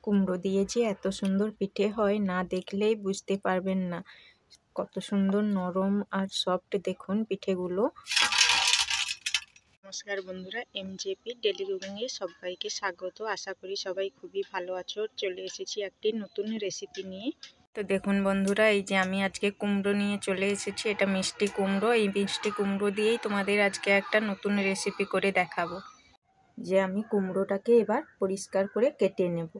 কুমড়ো দিয়ে যে এত সুন্দর পিঠে হয় না দেখলেই বুঝতে পারবেন না। কত সুন্দর নরম আর সফট দেখুন পিঠেগুলো। নমস্কার বন্ধুরা, এমজেপি ডেলি কুকিংয়ে সবাইকে স্বাগত। আশা করি সবাই খুবই ভালো আছো। চলে এসেছি একটি নতুন রেসিপি নিয়ে। তো দেখুন বন্ধুরা, এই যে আমি আজকে কুমড়ো নিয়ে চলে এসেছি। এটা মিষ্টি কুমড়ো। এই মিষ্টি কুমড়ো দিয়েই তোমাদের আজকে একটা নতুন রেসিপি করে দেখাবো। যে আমি কুমড়োটাকে এবার পরিষ্কার করে কেটে নেব।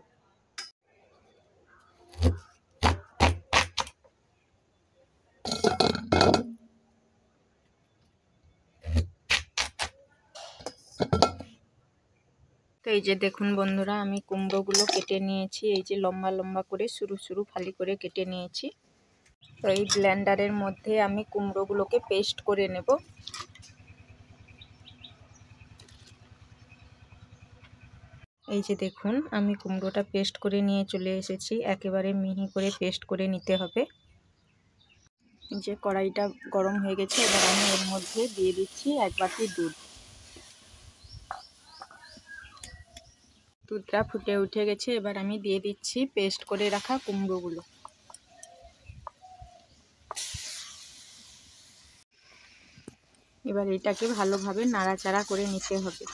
তো এই যে দেখুন বন্ধুরা, আমি কুমড়োগুলো কেটে নিয়েছি। এই যে লম্বা লম্বা করে সরু সরু ফালি করে কেটে নিয়েছি। তো এই ব্লেন্ডারের মধ্যে আমি কুমড়োগুলোকে পেস্ট করে নেব। এই যে দেখুন, আমি কুমড়োটা পেস্ট করে নিয়ে চলে এসেছি। একেবারে মিহি করে পেস্ট করে নিতে হবে। যে কড়াইটা গরম হয়ে গেছে, এবার আমি এর মধ্যে দিয়ে দিচ্ছি 1 বাটি দুধ। দুধটা ফুটে উঠে গেছে, এবার আমি দিয়ে দিচ্ছি পেস্ট করে রাখা কুমড়োগুলো। এবার এটাকে ভালোভাবে নাড়াচাড়া করে নিতে হবে।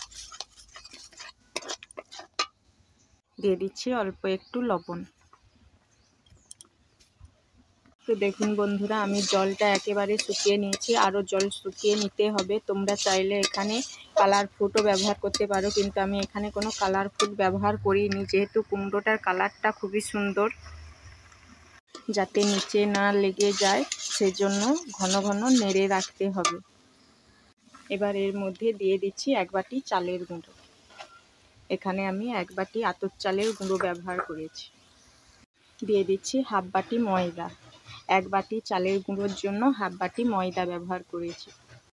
দিয়ে দিচ্ছি অল্প একটু লবণ। তো দেখুন বন্ধুরা, আমি জলটা একেবারে শুকিয়ে নিয়েছি। আরও জল শুকিয়ে নিতে হবে। তোমরা চাইলে এখানে কালার ফুডও ব্যবহার করতে পারো, কিন্তু আমি এখানে কোনো কালার ফুড ব্যবহার করিনি, যেহেতু কুমড়োটার কালারটা খুবই সুন্দর। যাতে নিচে না লেগে যায় সেজন্য ঘন ঘন নেড়ে রাখতে হবে। এবার এর মধ্যে দিয়ে দিচ্ছি 1 বাটি চালের গুঁড়ো। এখানে আমি 1 বাটি আতপ চালের গুঁড়ো ব্যবহার করেছি। দিয়ে দিচ্ছি হাফ বাটি ময়দা। 1 বাটি চালের গুঁড়োর জন্য হাফ বাটি ময়দা ব্যবহার করেছি।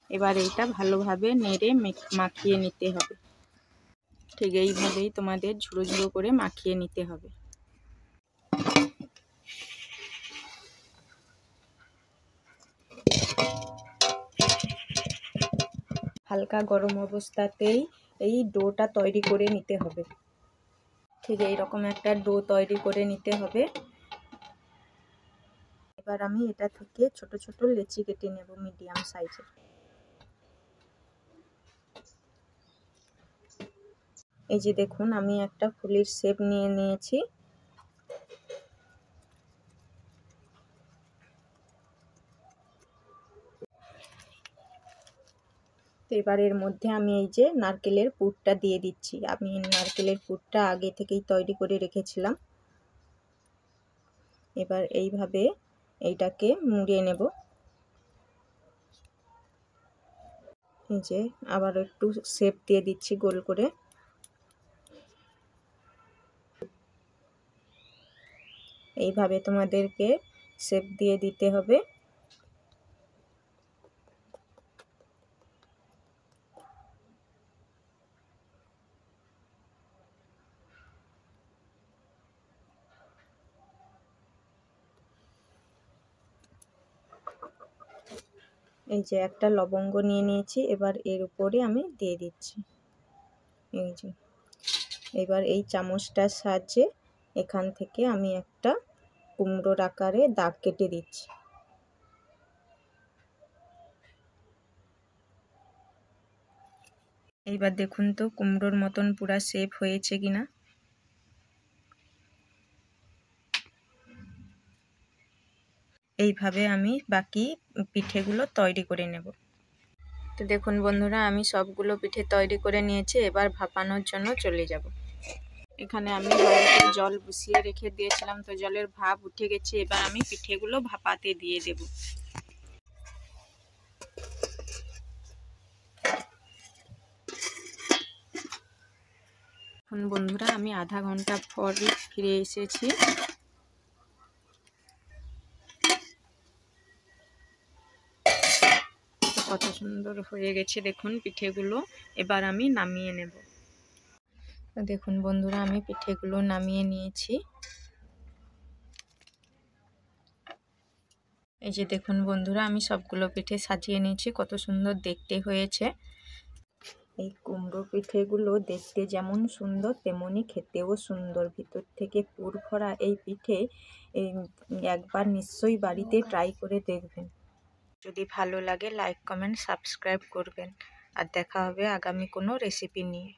এবার এইটা ভালোভাবে নেড়ে মাখিয়ে নিতে হবে। ঠিক এইভাবেই তোমাদের ঝুড়ো ঝুড়ো করে মাখিয়ে নিতে হবে। হালকা গরম অবস্থাতেই এই ডোটা তৈরি করে নিতে হবে। ঠিক এইরকম একটা ডো তৈরি করে নিতে হবে। এবার আমি এটা থেকে ছোট ছোট লেচি কেটে নেব মিডিয়াম সাইজের। এই যে দেখুন, আমি একটা ফুলের শেপ নিয়ে নিয়েছি। তো এবার এর মধ্যে আমি এই যে নারকেলের পুরটা দিয়ে দিচ্ছি। আমি নারকেলের পুরটা আগে থেকেই তৈরি করে রেখেছিলাম। এবার এইভাবে এইটাকে মুড়িয়ে নেব। এই যে আবার একটু শেপ দিয়ে দিচ্ছি গোল করে। এইভাবে তোমাদেরকে শেপ দিয়ে দিতে হবে। এই যে একটা লবঙ্গ নিয়ে নিয়েছি, এবার এর উপরে আমি দিয়ে দিচ্ছি। এই যে এবার এই চামচটার সাহায্যে এখান থেকে আমি একটা কুমড়োর আকারে দাগ কেটে দিচ্ছি। এইবার দেখুন তো কুমড়োর মতন পুরা শেপ হয়েছে কিনা। এইভাবে আমি বাকি পিঠেগুলো তৈরি করে নেব। তো দেখুন বন্ধুরা, আমি সবগুলো পিঠে তৈরি করে নিয়েছি। এবার ভাপানোর জন্য চলে যাব। এখানে আমি হাঁড়িতে জল বসিয়ে রেখে দিয়েছিলাম, তো জলের ভাপ উঠে গেছে। এবার আমি পিঠেগুলো ভাপাতে দিয়ে দেব। এখন বন্ধুরা, আমি আধা ঘন্টা পর ফিরে এসেছি। কত সুন্দর হয়ে গেছে দেখুন পিঠেগুলো। এবার আমি নামিয়ে নেব। দেখুন বন্ধুরা, আমি পিঠেগুলো নামিয়ে নিয়েছি। এই যে দেখুন বন্ধুরা, আমি সবগুলো পিঠে সাজিয়ে নিয়েছি। কত সুন্দর দেখতে হয়েছে। এই কুমড়ো পিঠেগুলো দেখতে যেমন সুন্দর তেমনই খেতেও সুন্দর, ভিতর থেকে পুর ভরা এই পিঠে একবার নিশ্চয়ই বাড়িতে ট্রাই করে দেখবেন। যদি ভালো লাগে লাইক কমেন্ট সাবস্ক্রাইব করবেন, আর দেখা হবে আগামী কোনো রেসিপি নিয়ে।